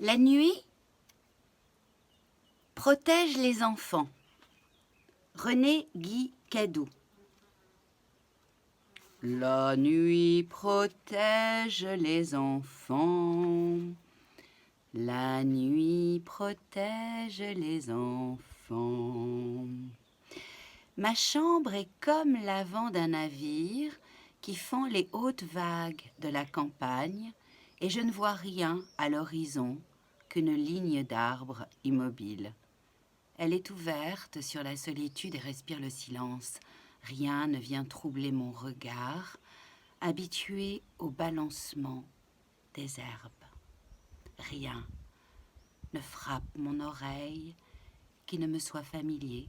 La nuit protège les enfants. René Guy Cadou. La nuit protège les enfants. La nuit protège les enfants. Ma chambre est comme l'avant d'un navire qui fend les hautes vagues de la campagne et je ne vois rien à l'horizon qu'une ligne d'arbres immobiles. Elle est ouverte sur la solitude et respire le silence. Rien ne vient troubler mon regard, habitué au balancement des herbes. Rien ne frappe mon oreille qui ne me soit familier.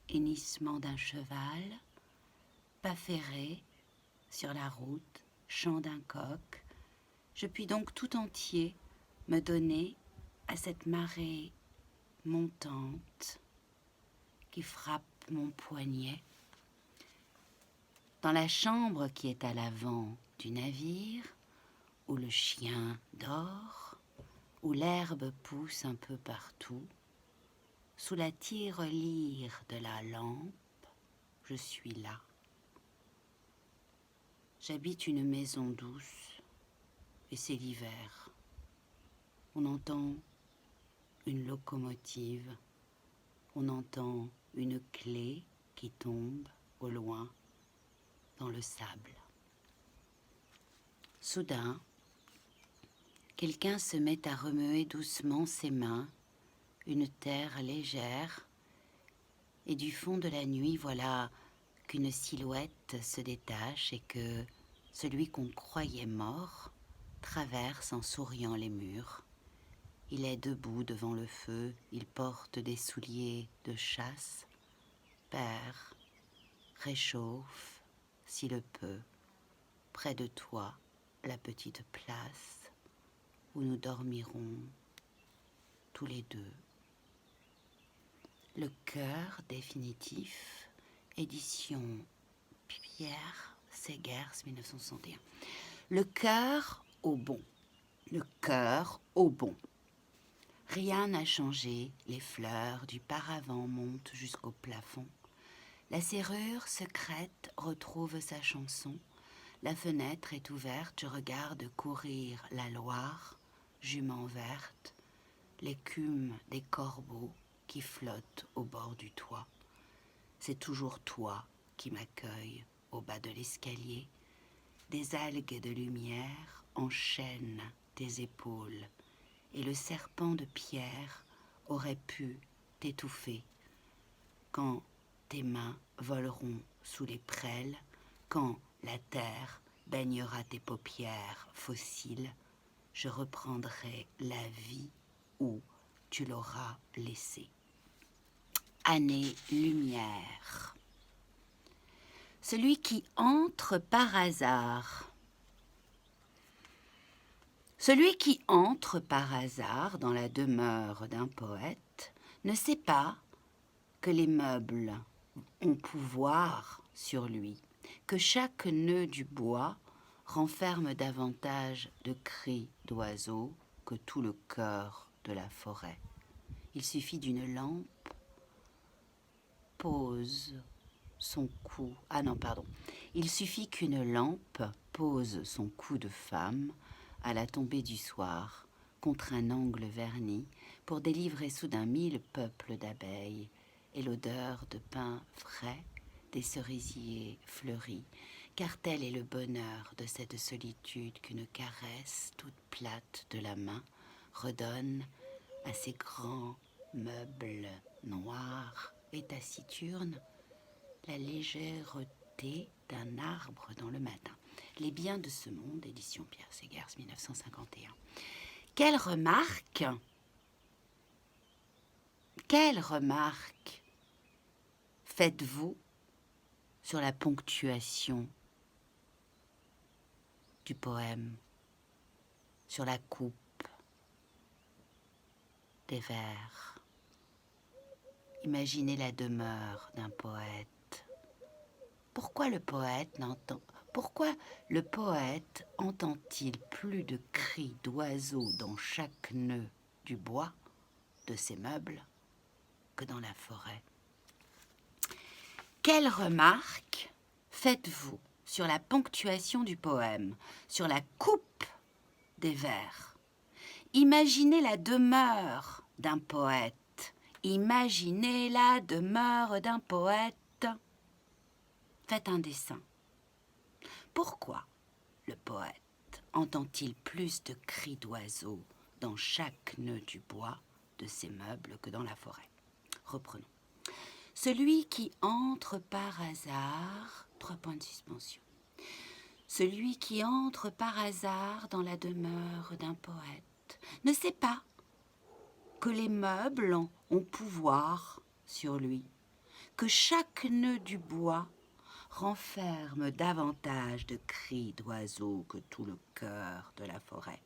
Hennissement d'un cheval, pas ferré sur la route, chant d'un coq. Je puis donc tout entier me donner à cette marée montante qui frappe mon poignet. Dans la chambre qui est à l'avant du navire, où le chien dort, où l'herbe pousse un peu partout, sous la tirelire de la lampe, je suis là. J'habite une maison douce et c'est l'hiver. On entend une locomotive, on entend une clé qui tombe au loin dans le sable. Soudain, quelqu'un se met à remuer doucement ses mains, une terre légère, et du fond de la nuit, voilà qu'une silhouette se détache et que celui qu'on croyait mort traverse en souriant les murs. Il est debout devant le feu, il porte des souliers de chasse, perd, réchauffe, s'il le peut, près de toi, la petite place où nous dormirons tous les deux. Le cœur définitif, édition Pierre Segers, 1961. Le cœur au bon. Le cœur au bon. Rien n'a changé, les fleurs du paravent montent jusqu'au plafond. La serrure secrète retrouve sa chanson. La fenêtre est ouverte, je regarde courir la Loire, jument verte, l'écume des corbeaux qui flottent au bord du toit. C'est toujours toi qui m'accueilles au bas de l'escalier. Des algues de lumière enchaînent tes épaules et le serpent de pierre aurait pu t'étouffer. Quand tes mains voleront sous les prêles, quand la terre baignera tes paupières fossiles, je reprendrai la vie où tu l'auras laissée. Année-lumière. Celui qui entre par hasard. Celui qui entre par hasard dans la demeure d'un poète ne sait pas que les meubles ont pouvoir sur lui, que chaque nœud du bois renferme davantage de cris d'oiseaux que tout le cœur de la forêt. Il suffit d'une lampe pose son cou. Il suffit qu'une lampe pose son cou de femme à la tombée du soir contre un angle verni pour délivrer soudain 1000 peuples d'abeilles et l'odeur de pain frais des cerisiers fleuris, car tel est le bonheur de cette solitude qu'une caresse toute plate de la main redonne à ces grands meubles noirs et taciturnes la légèreté d'un arbre dans le matin. Les biens de ce monde, édition Pierre Segers, 1951. Quelle remarque faites-vous sur la ponctuation du poème, sur la coupe des vers? Imaginez la demeure d'un poète. Pourquoi le poète entend-il plus de cris d'oiseaux dans chaque nœud du bois de ces meubles que dans la forêt. Quelle remarque faites-vous sur la ponctuation du poème, sur la coupe des vers? Imaginez la demeure d'un poète. Imaginez la demeure d'un poète. Faites un dessin. Pourquoi le poète entend-il plus de cris d'oiseaux dans chaque nœud du bois de ces meubles que dans la forêt? Reprenons. Celui qui entre par hasard, 3 points de suspension. Celui qui entre par hasard dans la demeure d'un poète ne sait pas que les meubles ont pouvoir sur lui, que chaque nœud du bois renferme davantage de cris d'oiseaux que tout le cœur de la forêt.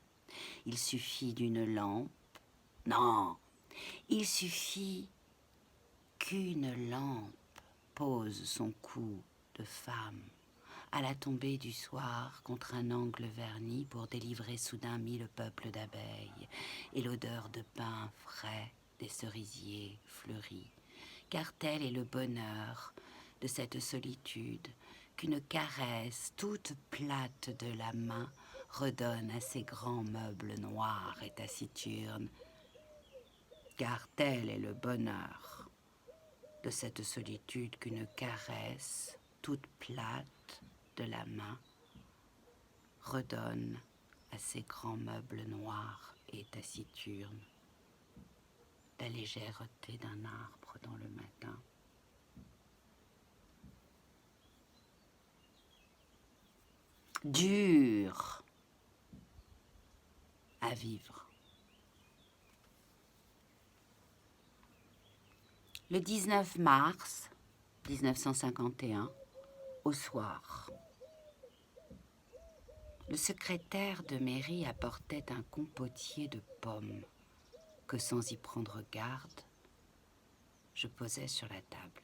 Il suffit d'une lampe. Non, il suffit qu'une lampe pose son cou de femme à la tombée du soir contre un angle verni pour délivrer soudain 1000 peuples d'abeilles et l'odeur de pain frais des cerisiers fleuris, car tel est le bonheur de cette solitude qu'une caresse toute plate de la main redonne à ces grands meubles noirs et taciturnes, car tel est le bonheur de cette solitude qu'une caresse toute plate de la main redonne à ces grands meubles noirs et taciturnes la légèreté d'un arbre dans le matin. Dur à vivre. Le 19 mars 1951, au soir, le secrétaire de mairie apportait un compotier de pommes que, sans y prendre garde, je posais sur la table.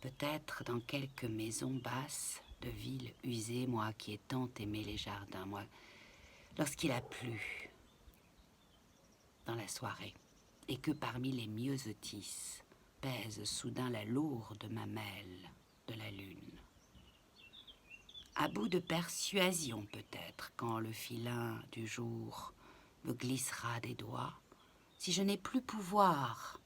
Peut-être dans quelques maisons basses de villes usées, moi qui ai tant aimé les jardins, moi, lorsqu'il a plu dans la soirée, et que parmi les myosotis pèse soudain la lourde mamelle de la lune. À bout de persuasion peut-être, quand le filin du jour me glissera des doigts, si je n'ai plus pouvoir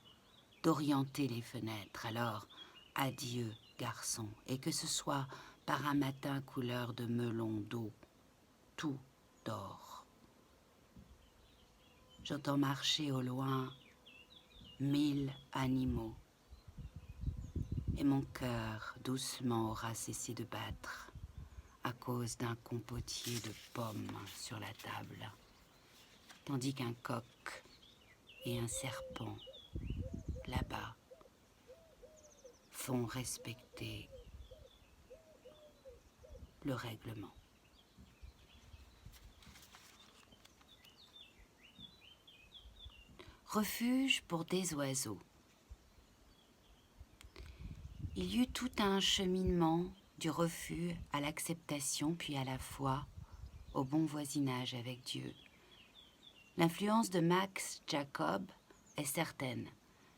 d'orienter les fenêtres, alors adieu garçon, et que ce soit par un matin couleur de melon d'eau, tout dort. J'entends marcher au loin 1000 animaux, et mon cœur doucement aura cessé de battre à cause d'un compotier de pommes sur la table, tandis qu'un coq et un serpent, là-bas, font respecter le règlement. Refuge pour des oiseaux. Il y eut tout un cheminement du refus à l'acceptation, puis à la foi au bon voisinage avec Dieu. L'influence de Max Jacob est certaine,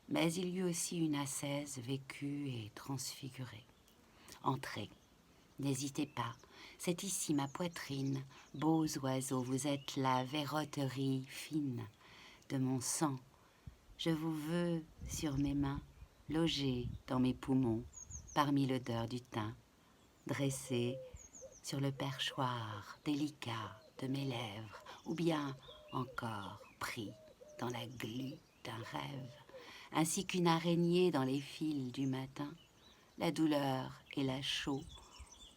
mais il y eut aussi une ascèse vécue et transfigurée. Entrez, n'hésitez pas, c'est ici ma poitrine, beaux oiseaux, vous êtes la verroterie fine de mon sang. Je vous veux sur mes mains, logé dans mes poumons, parmi l'odeur du thym, dressé sur le perchoir délicat de mes lèvres, ou bien encore pris dans la glu d'un rêve, ainsi qu'une araignée dans les fils du matin. La douleur et la chaux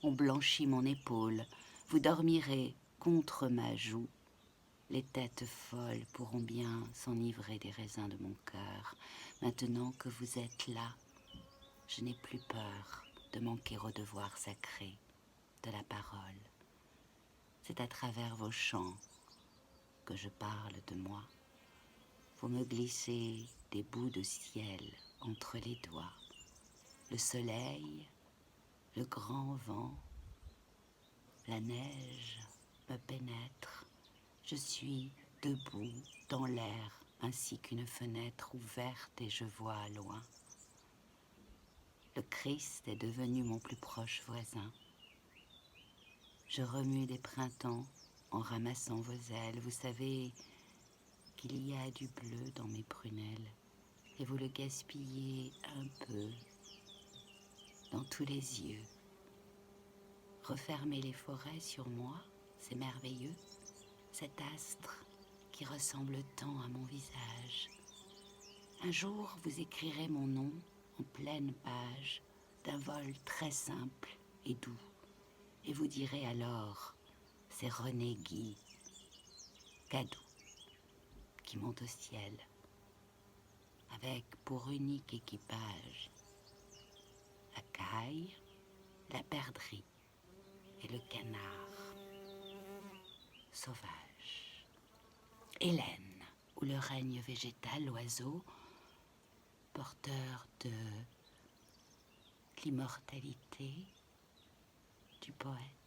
ont blanchi mon épaule, vous dormirez contre ma joue. Les têtes folles pourront bien s'enivrer des raisins de mon cœur. Maintenant que vous êtes là, je n'ai plus peur de manquer au devoir sacré de la parole. C'est à travers vos chants que je parle de moi. Vous me glissez des bouts de ciel entre les doigts. Le soleil, le grand vent, la neige me pénètrent. Je suis debout dans l'air, ainsi qu'une fenêtre ouverte et je vois à loin. Le Christ est devenu mon plus proche voisin. Je remue des printemps en ramassant vos ailes. Vous savez qu'il y a du bleu dans mes prunelles et vous le gaspillez un peu dans tous les yeux. Refermez les forêts sur moi, c'est merveilleux, cet astre qui ressemble tant à mon visage. Un jour, vous écrirez mon nom en pleine page d'un vol très simple et doux. Et vous direz alors, c'est René Guy, Cadou, qui monte au ciel, avec pour unique équipage la caille, la perdrix et le canard sauvage. Hélène, ou le règne végétal, l'oiseau, porteur de l'immortalité du poète.